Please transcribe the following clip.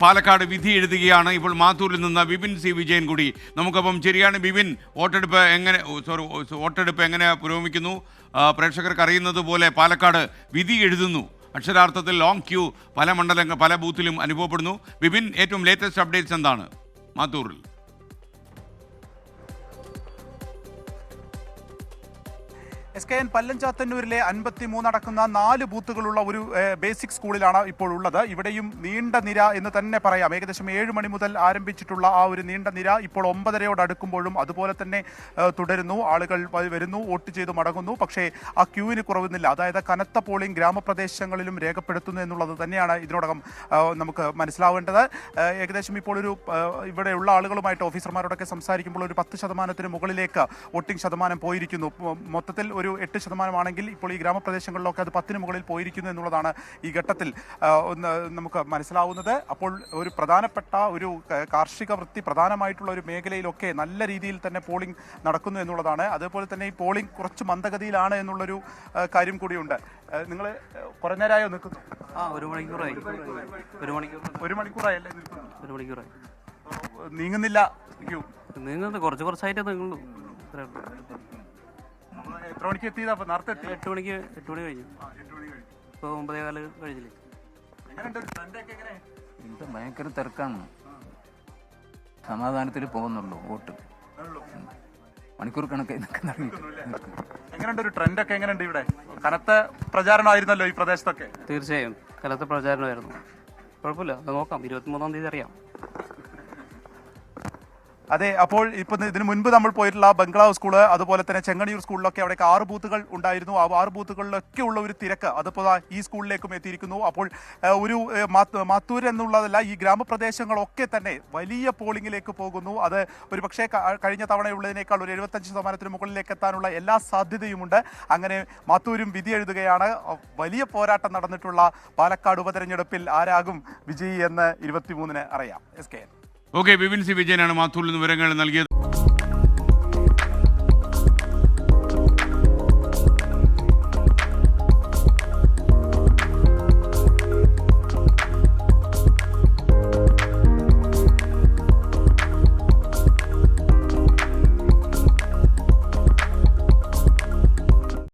പാലക്കാട് വിധി എഴുതുകയാണ്. ഇപ്പോൾ മാത്തൂരിൽ നിന്ന് വിപിൻ സി വിജയൻ കൂടി നമുക്കപ്പം ശരിയാണ്. വിപിൻ, വോട്ടെടുപ്പ് എങ്ങനെ പുരോഗമിക്കുന്നു? പ്രേക്ഷകർക്ക് അറിയുന്നത് പോലെ പാലക്കാട് വിധി എഴുതുന്നു. അക്ഷരാർത്ഥത്തിൽ ലോങ് ക്യൂ പല ബൂത്തിലും അനുഭവപ്പെടുന്നു. വിപിൻ, ഏറ്റവും ലേറ്റസ്റ്റ് അപ്ഡേറ്റ്സ് എന്താണ് മാത്തൂരിൽ? SKN പല്ലഞ്ചാത്തന്നൂരിലെ 53 അടക്കുന്ന 4 ബൂത്തുകളുള്ള ഒരു ബേസിക് സ്കൂളിലാണ് ഇപ്പോൾ ഉള്ളത്. ഇവിടെയും നീണ്ട നിര എന്ന് തന്നെ പറയാം. ഏകദേശം 7 മണി മുതൽ ആരംഭിച്ചിട്ടുള്ള ആ ഒരു നീണ്ട നിര ഇപ്പോൾ 9:30 അടുക്കുമ്പോഴും അതുപോലെ തന്നെ തുടരുന്നു. ആളുകൾ വരുന്നു, വോട്ട് ചെയ്ത് മടങ്ങുന്നു. പക്ഷേ ആ ക്യൂവിന് കുറവുന്നില്ല. അതായത് കനത്ത പോളിംഗ് ഗ്രാമപ്രദേശങ്ങളിലും രേഖപ്പെടുത്തുന്നു എന്നുള്ളത് തന്നെയാണ് ഇതിനോടകം നമുക്ക് മനസ്സിലാവേണ്ടത്. ഏകദേശം ഇപ്പോൾ ഇവിടെയുള്ള ആളുകളുമായിട്ട് ഓഫീസർമാരോടൊക്കെ സംസാരിക്കുമ്പോൾ ഒരു 10% മുകളിലേക്ക് വോട്ടിംഗ് ശതമാനം പോയിരിക്കുന്നു. മൊത്തത്തിൽ ഒരു 8% ഇപ്പോൾ ഈ ഗ്രാമപ്രദേശങ്ങളിലൊക്കെ അത് 10 മുകളിൽ പോയിരിക്കുന്നു എന്നുള്ളതാണ് ഈ ഘട്ടത്തിൽ നമുക്ക് മനസ്സിലാവുന്നത്. അപ്പോൾ ഒരു പ്രധാനപ്പെട്ട ഒരു കാർഷിക വൃത്തി പ്രധാനമായിട്ടുള്ള ഒരു മേഖലയിലൊക്കെ നല്ല രീതിയിൽ തന്നെ പോളിംഗ് നടക്കുന്നു എന്നുള്ളതാണ്. അതേപോലെ തന്നെ ഈ പോളിംഗ് കുറച്ച് മന്ദഗതിയിലാണ് എന്നുള്ളൊരു കാര്യം കൂടിയുണ്ട്. നിങ്ങൾ കുറേ നേരമായോ നിൽക്കുന്നു? ഒരു മണിക്കൂറായല്ലേ നിൽക്കുന്നു? നീങ്ങുന്നില്ല? കുറച്ചായിട്ട് നീങ്ങുള്ളൂ. എത്ര മണിക്ക് എത്തിയതാ? നേരത്തെ 8 മണി കഴിഞ്ഞു. ഇപ്പോൾ 9:15 കഴിഞ്ഞില്ലേ? ഇത് ഭയങ്കര തിരക്കാണ്. സമാധാനത്തിൽ പോകുന്നുള്ളൂ വോട്ട്. മണിക്കൂർ കണക്കായി എങ്ങനെയുണ്ട് ഒരു ട്രെൻഡൊക്കെ? എങ്ങനെയുണ്ട് ഇവിടെ? കനത്ത പ്രചാരണമായിരുന്നല്ലോ ഈ പ്രദേശത്തൊക്കെ. തീർച്ചയായും കനത്ത പ്രചാരണമായിരുന്നു. കുഴപ്പമില്ല, അത് നോക്കാം. 23-ാം തീയതി അറിയാം. അതെ, അപ്പോൾ ഇപ്പം ഇതിന് മുൻപ് നമ്മൾ പോയിട്ടുള്ള ബംഗ്ലാവ് സ്കൂള്, അതുപോലെ തന്നെ ചെങ്ങണിയൂർ സ്കൂളിലൊക്കെ അവിടേക്ക് 6 ബൂത്തുകൾ ഉണ്ടായിരുന്നു. ആ 6 ബൂത്തുകളിലൊക്കെ ഉള്ള ഒരു തിരക്ക് അതിപ്പോൾ ഈ സ്കൂളിലേക്കും എത്തിയിരിക്കുന്നു. അപ്പോൾ ഒരു മാത്തൂർ എന്നുള്ളതല്ല, ഈ ഗ്രാമപ്രദേശങ്ങളൊക്കെ തന്നെ വലിയ പോളിംഗിലേക്ക് പോകുന്നു. അത് ഒരു പക്ഷേ കഴിഞ്ഞ തവണയുള്ളതിനേക്കാൾ ഒരു 75% മുകളിലേക്ക് എത്താനുള്ള എല്ലാ സാധ്യതയുമുണ്ട്. അങ്ങനെ മാത്തൂരും വിധി എഴുതുകയാണ്. വലിയ പോരാട്ടം നടന്നിട്ടുള്ള പാലക്കാട് ഉപതെരഞ്ഞെടുപ്പിൽ ആരാകും വിജയി എന്ന് 23-ന് അറിയാം. SKN. ഓക്കെ, വിപിൻ സി വിജയനാണ് മാത്തൂരിൽ നിന്ന് വിവരങ്ങൾ നൽകിയത്.